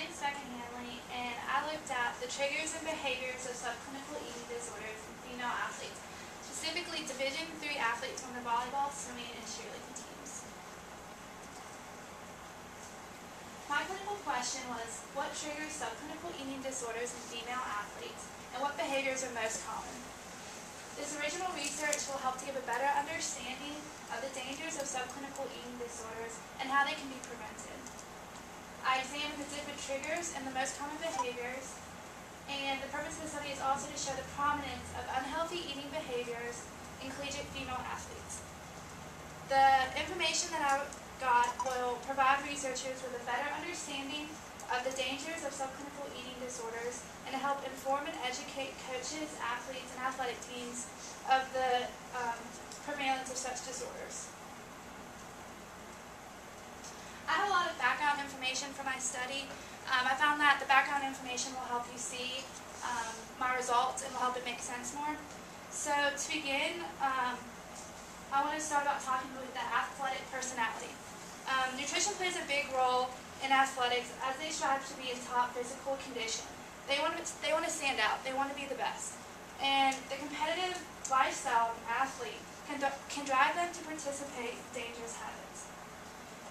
name is Becca Hanley, and I looked at the triggers and behaviors of subclinical eating disorders in female athletes, specifically Division III athletes from the volleyball, swimming, and cheerleading teams. My clinical question was, what triggers subclinical eating disorders in female athletes, and what behaviors are most common? This original research will help to give a better understanding of the dangers of subclinical eating disorders and how they can be prevented. I examined the different triggers and the most common behaviors, and the purpose of the study is also to show the prominence of unhealthy eating behaviors in collegiate female athletes. The information that I got will provide researchers with a better understanding of the dangers of subclinical eating disorders and to help inform and educate coaches, athletes, and athletic teams of the prevalence of such disorders. I have a lot of background information for my study. I found that the background information will help you see my results and will help it make sense more. So to begin, I want to start about talking with the athletic personality. Nutrition plays a big role in athletics as they strive to be in top physical condition. They want to stand out. They want to be the best. And the competitive lifestyle of an athlete can drive them to participate in dangerous habits.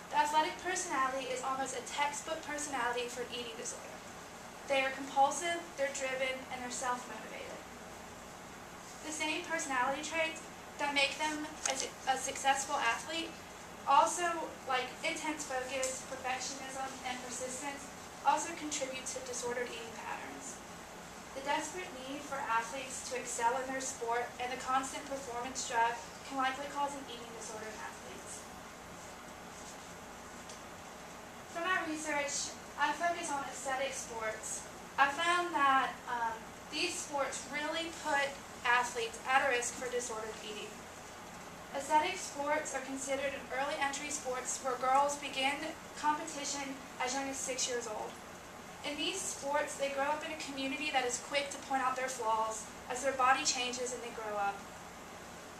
The athletic personality is almost a textbook personality for an eating disorder. They are compulsive, they're driven, and they're self-motivated. The same personality traits that make them a successful athlete, also like intense focus, perfectionism, and persistence, also contribute to disordered eating patterns. The desperate need for athletes to excel in their sport and the constant performance drive can likely cause an eating disorder in athletes. For my research, I focus on aesthetic sports. I found that these sports really put athletes at a risk for disordered eating. Aesthetic sports are considered an early entry sports where girls begin competition as young as 6 years old. In these sports, they grow up in a community that is quick to point out their flaws as their body changes and they grow up.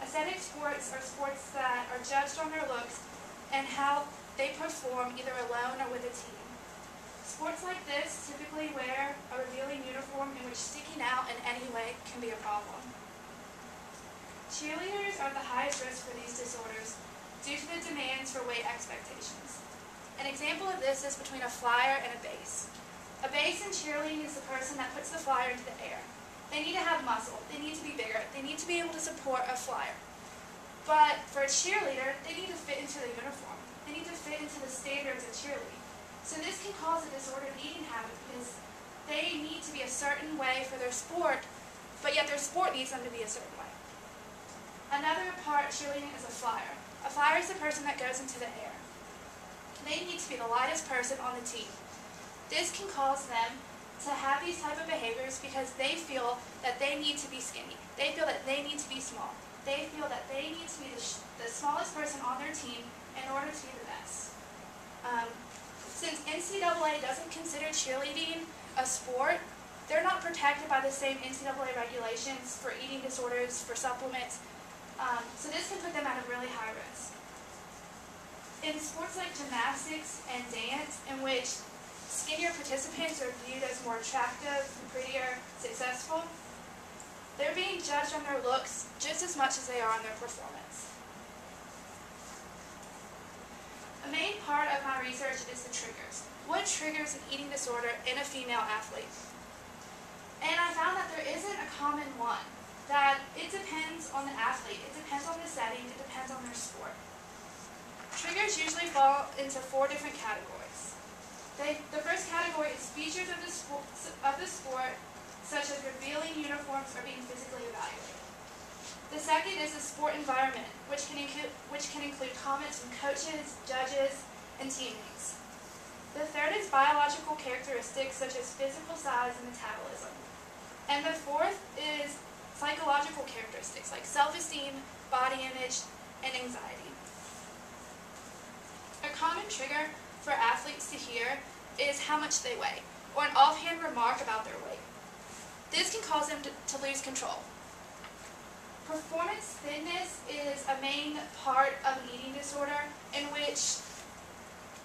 Aesthetic sports are sports that are judged on their looks and how they perform either alone or with a team. Sports like this typically wear a revealing uniform in which sticking out in any way can be a problem. Cheerleaders are the highest risk for these disorders due to the demands for weight expectations. An example of this is between a flyer and a base. A base in cheerleading is the person that puts the flyer into the air. They need to have muscle, they need to be bigger, they need to be able to support a flyer. But for a cheerleader, they need to fit into the uniform. They need to fit into the standards of cheerleading. So this can cause a disordered eating habit because they need to be a certain way for their sport, but yet their sport needs them to be a certain way. Another part of cheerleading is a flyer. A flyer is the person that goes into the air. They need to be the lightest person on the team. This can cause them to have these type of behaviors because they feel that they need to be skinny. They feel that they need to be small. They feel that they need to be the smallest person on their team in order to be the best. Since NCAA doesn't consider cheerleading a sport, they're not protected by the same NCAA regulations for eating disorders, for supplements, so this can put them at a really high risk. In sports like gymnastics and dance, in which skinnier participants are viewed as more attractive, prettier, successful, they're being judged on their looks just as much as they are on their performance. A main part of my research is the triggers. What triggers an eating disorder in a female athlete? And I found that there isn't a common one, that it depends on the athlete, it depends on the setting, it depends on their sport. Triggers usually fall into 4 different categories. The first category is features of the sport, such as revealing uniforms or being physically evaluated. The second is the sport environment, which can include comments from coaches, judges, and teammates. The third is biological characteristics such as physical size and metabolism. And the fourth is psychological characteristics like self-esteem, body image, and anxiety. A common trigger for athletes to hear is how much they weigh, or an offhand remark about their weight. This can cause them to lose control. Performance thinness is a main part of an eating disorder in which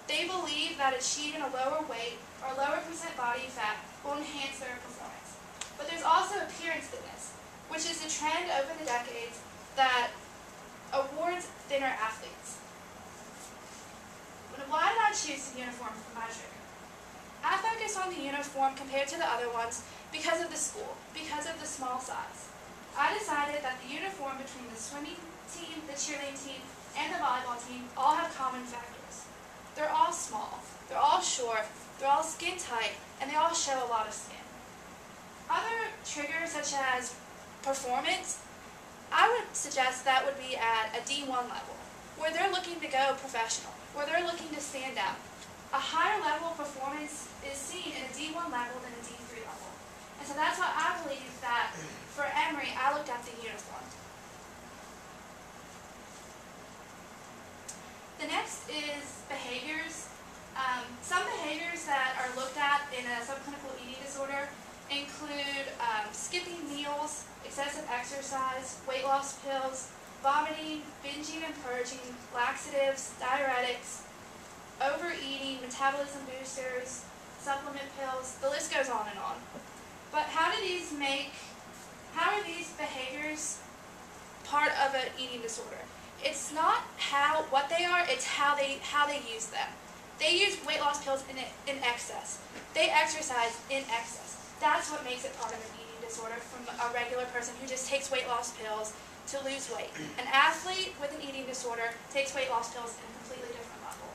They believe that achieving a lower weight or lower percent body fat will enhance their performance. But there's also appearance fitness, which is a trend over the decades that awards thinner athletes. Why did I choose the uniform for my trigger? I focused on the uniform compared to the other ones because of the school, because of the small size. I decided that the uniform between the swimming team, the cheerleading team, and the volleyball team all have common factors. They're all small, they're all short, they're all skin tight, and they all show a lot of skin. Other triggers such as performance, I would suggest that would be at a D1 level, where they're looking to go professional, where they're looking to stand out. A higher level of performance is seen in a D1 level than a D3 level. And so that's why I believe that for Emory, I looked at the uniform. The next is behaviors. Some behaviors that are looked at in a subclinical eating disorder include skipping meals, excessive exercise, weight loss pills, vomiting, binging and purging, laxatives, diuretics, overeating, metabolism boosters, supplement pills, the list goes on and on. But how are these behaviors part of an eating disorder? It's not what they are, it's how they use them. They use weight loss pills in excess. They exercise in excess. That's what makes it part of an eating disorder from a regular person who just takes weight loss pills to lose weight. An athlete with an eating disorder takes weight loss pills at a completely different level.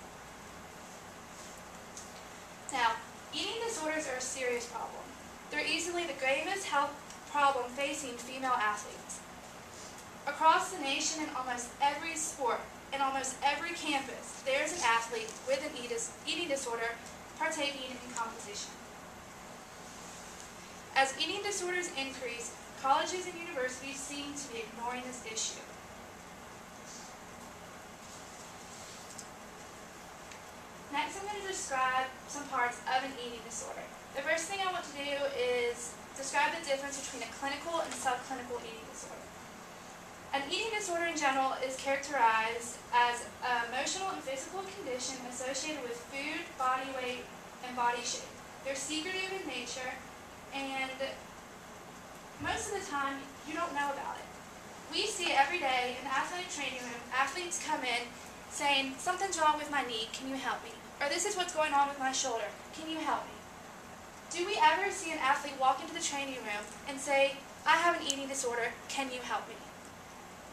Now, eating disorders are a serious problem. They're easily the gravest health problem facing female athletes. Across the nation, in almost every sport, in almost every campus, there's an athlete with an eating disorder partaking in competition. As eating disorders increase, colleges and universities seem to be ignoring this issue. Next, I'm going to describe some parts of an eating disorder. The first thing I want to do is describe the difference between a clinical and subclinical eating disorder. An eating disorder in general is characterized as an emotional and physical condition associated with food, body weight, and body shape. They're secretive in nature, and most of the time, you don't know about it. We see it every day in athletic training room. Athletes come in saying, something's wrong with my knee, can you help me? Or this is what's going on with my shoulder, can you help me? Do we ever see an athlete walk into the training room and say, I have an eating disorder, can you help me?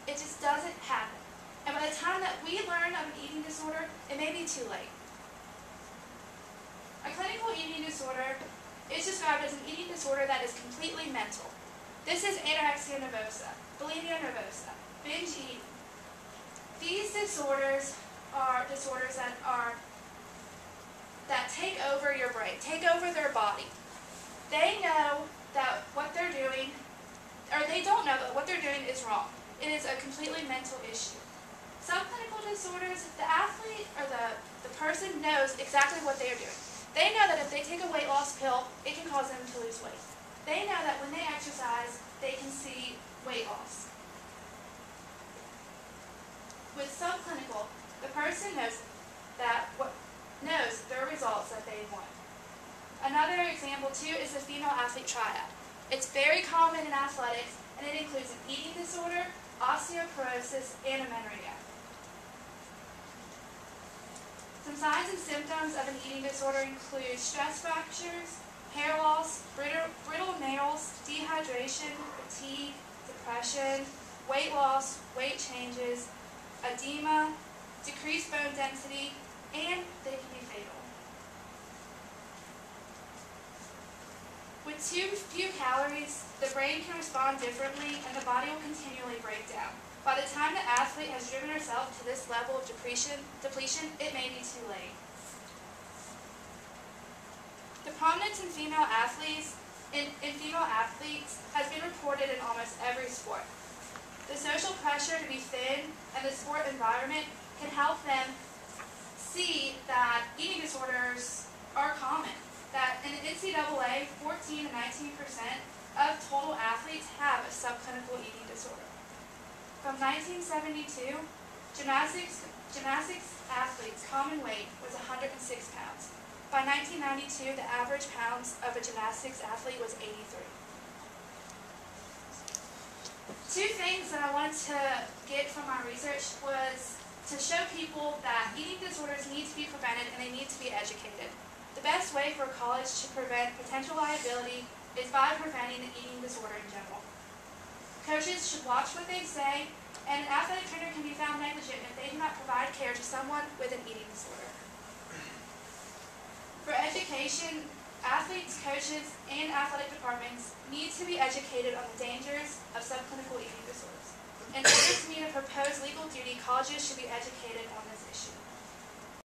It just doesn't happen. And by the time that we learn of an eating disorder, it may be too late. A clinical eating disorder is described as an eating disorder that is completely mental. This is anorexia nervosa, bulimia nervosa, binge eating. These disorders are disorders that take over your brain, take over their body. They know that what they're doing, or they don't know that what they're doing is wrong. It is a completely mental issue. Subclinical disorders, the athlete or the person knows exactly what they are doing. They know that if they take a weight loss pill, it can cause them to lose weight. They know that when they exercise, they can see weight loss. With subclinical, the person knows their results that they want. Another example too is the female athlete triad. It's very common in athletics, and it includes an eating disorder, osteoporosis, and amenorrhea. Some signs and symptoms of an eating disorder include stress fractures, hair loss, brittle nails, dehydration, fatigue, depression, weight loss, weight changes, edema, decreased bone density, and they can be fatal. With too few calories, the brain can respond differently and the body will continually break down. By the time the athlete has driven herself to this level of depletion, it may be too late. The prominence in female athletes has been reported in almost every sport. The social pressure to be thin and the sport environment can help them see that eating disorders are common. That in the NCAA, 14 to 19% of total athletes have a subclinical eating disorder. From 1972 Gymnastics athletes' common weight was 106 pounds. By 1992, the average pounds of a gymnastics athlete was 83. Two things that I wanted to get from my research was to show people that eating disorders need to be prevented and they need to be educated. The best way for a college to prevent potential liability is by preventing the eating disorder in general. Coaches should watch what they say, and an athletic trainer can be found negligent if they do not provide care to someone with an eating disorder. For education, athletes, coaches, and athletic departments need to be educated on the dangers of subclinical eating disorders. In order to meet a proposed legal duty, colleges should be educated on this issue.